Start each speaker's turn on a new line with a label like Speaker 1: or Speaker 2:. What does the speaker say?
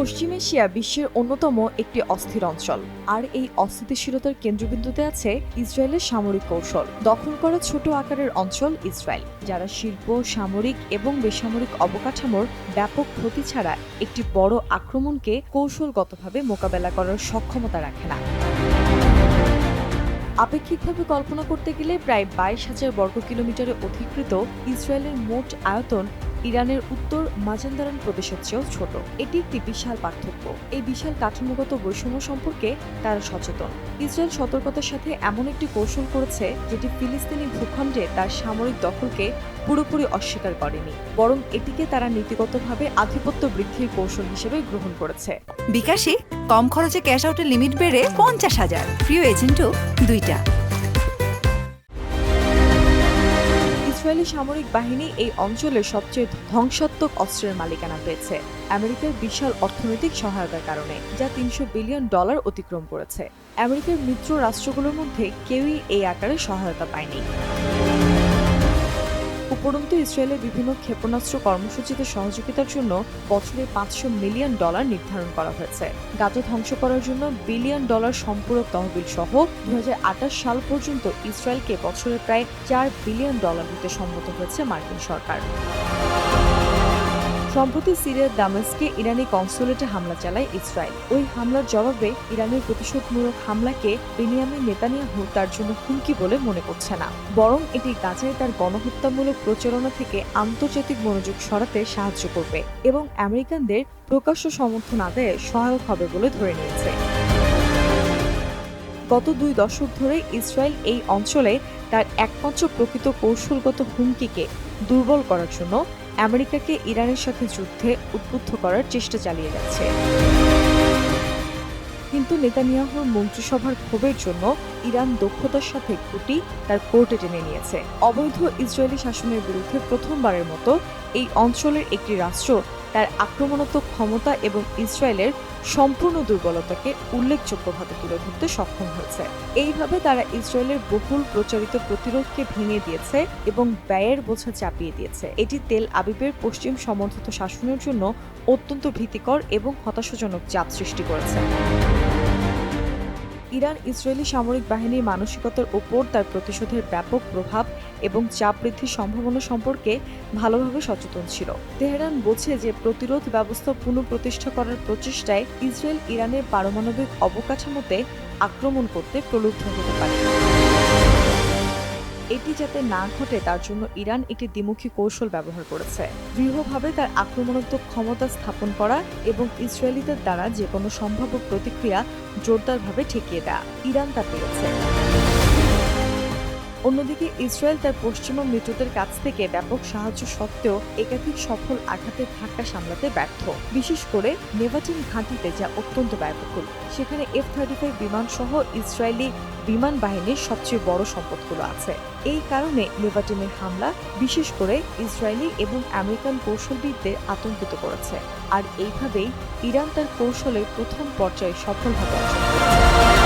Speaker 1: পশ্চিম Asia বিশ্বের অন্যতম একটি অস্থির অঞ্চল, আর এই অস্থিতিশীলতার কেন্দ্রবিন্দুতে আছে ইসরায়েলের সামরিক কৌশল। দখল করা ছোট আকারের অঞ্চল ইসরায়েল, যারা শিল্প, সামরিক এবং বেসামরিক অবকাঠামোর ব্যাপক ক্ষতি ছাড়া একটি বড় আক্রমণকে কৌশলগতভাবে মোকাবেলা করার সক্ষমতা রাখে না। আপেক্ষিকভাবে কল্পনা করতে গেলে প্রায় 22,000 বর্গ কিলোমিটারে অধিকৃত ইসরায়েলের মোট আয়তন ইরানের উত্তর মাজান্দারান প্রদেশের চেয়েও ছোট। এটি একটি বিশাল পার্থক্য। এই বিশাল কাঠামোগত বৈষম্য সম্পর্কে তারা সচেতন। ইসরায়েল সতর্কতার সাথে এমন একটি কৌশল করেছে যেটি ফিলিস্তিনি ভূখণ্ডে তার সামরিক দখলকে পুরোপুরি অস্বীকার করেনি, বরং এটিকে তারা নীতিগতভাবে আধিপত্য বৃদ্ধির কৌশল হিসেবে গ্রহণ করেছে।
Speaker 2: বিকাশে কম খরচে ক্যাশ আউটের লিমিট বেড়ে 50,000, প্রিয় এজেন্টও 2টা।
Speaker 1: ইসরায়েলি সামরিক বাহিনী এই অঞ্চলের সবচেয়ে ধ্বংসাত্মক অস্ত্রের মালিকানা পেয়েছে আমেরিকার বিশাল অর্থনৈতিক সহায়তার কারণে, যা $300 বিলিয়ন অতিক্রম করেছে। আমেরিকার মিত্র রাষ্ট্রগুলোর মধ্যে কেউই এই আকারে সহায়তা পায়নি। উপরন্তু ইসরায়েলের বিভিন্ন ক্ষেপণাস্ত্র কর্মসূচিতে সহযোগিতার জন্য বছরে $500 মিলিয়ন নির্ধারণ করা হয়েছে। গাজা ধ্বংস করার জন্য $1 বিলিয়ন সম্পূরক তহবিল সহ 2028 সাল পর্যন্ত ইসরায়েলকে বছরে প্রায় $4 বিলিয়ন দিতে সম্মত হয়েছে মার্কিন সরকার। সম্প্রতি সিরিয়ার দামেস্কে ইরানি কনসুলেটে হামলা চালায় ইসরায়েল। ওই হামলার জবাবে ইরানের প্রতিশোধমূলক হামলাকে বেনিয়ামিন নেতানিয়াহু তার জন্য হুমকি বলে মনে করছে না, বরং এটি গাজায় তার গণহত্যামূলক প্রচারণা থেকে আন্তর্জাতিক মনোযোগ সরাতে সাহায্য করবে এবং আমেরিকানদের প্রকাশ্য সমর্থন আদায়ে সহায়ক হবে বলে ধরে নিয়েছে। গত 2 দশক ধরে ইসরায়েল এই অঞ্চলে তার একমাত্র প্রকৃত কৌশলগত হুমকিকে দুর্বল করার জন্য আমেরিকাকে ইরানের সাথে যুদ্ধে উদ্বুদ্ধ করার চেষ্টা চালিয়ে যাচ্ছে। কিন্তু নেতানিয়াহুর মন্ত্রিসভার ক্ষোভের জন্য ইরান দক্ষতার সাথে খুঁটি তার কোর্টে টেনে নিয়েছে। অবৈধ ইসরায়েলি শাসনের বিরুদ্ধে প্রথমবারের মতো এই অঞ্চলের একটি রাষ্ট্র তার আক্রমণাত্মক ক্ষমতা এবং ইসরায়েলের সম্পূর্ণ দুর্বলতাকে উল্লেখযোগ্যভাবে তুলে ধরতে সক্ষম হয়েছে। এইভাবে তারা ইসরায়েলের বহুল প্রচারিত প্রতিরোধকে ভেঙে দিয়েছে এবং ব্যয়ের বোঝা চাপিয়ে দিয়েছে। এটি তেল আবিবের পশ্চিম সমর্থিত শাসনের জন্য অত্যন্ত ভীতিকর এবং হতাশাজনক চাপ সৃষ্টি করেছে। ইরান ইসরায়েলি সামরিক বাহিনীর মানসিকতার ওপর তার প্রতিশোধের ব্যাপক প্রভাব এবং চাপ বৃদ্ধির সম্ভাবনা সম্পর্কে ভালোভাবে সচেতন ছিল। তেহরান বোঝে যে প্রতিরোধ ব্যবস্থা পুনঃপ্রতিষ্ঠা করার প্রচেষ্টায় ইসরায়েল ইরানের পারমাণবিক অবকাঠামোতে আক্রমণ করতে প্রলুব্ধ হতে পারে। এটি যাতে না ঘটে তার জন্য ইরান একটি দ্বিমুখী কৌশল ব্যবহার করেছে। দৃঢ়ভাবে তার আক্রমণাত্মক ক্ষমতা স্থাপন করা এবং ইসরায়েলিদের দ্বারা যে কোনো সম্ভাব্য প্রতিক্রিয়া জোরদারভাবে ঠেকিয়ে দেয়া। ইরান তা পেরেছে। অন্যদিকে ইসরায়েল তার পশ্চিমা মিত্রদের কাছ থেকে ব্যাপক সাহায্য সত্ত্বেও একাধিক সফল আঘাতের ধাক্কা সামলাতে ব্যর্থ, বিশেষ করে নেভাটিন ঘাঁটিতে, যা অত্যন্ত ব্যয়বহুল। সেখানে F-35 বিমান সহ ইসরায়েলি বিমান বাহিনীর সবচেয়ে বড় সম্পদগুলো আছে। এই কারণে নেভাটিনের হামলা বিশেষ করে ইসরায়েলি এবং আমেরিকান কৌশলবিদদের আতঙ্কিত করেছে, আর এইভাবেই ইরান তার কৌশলের প্রথম পর্যায়ে সফলভাবে অর্জন করেছে।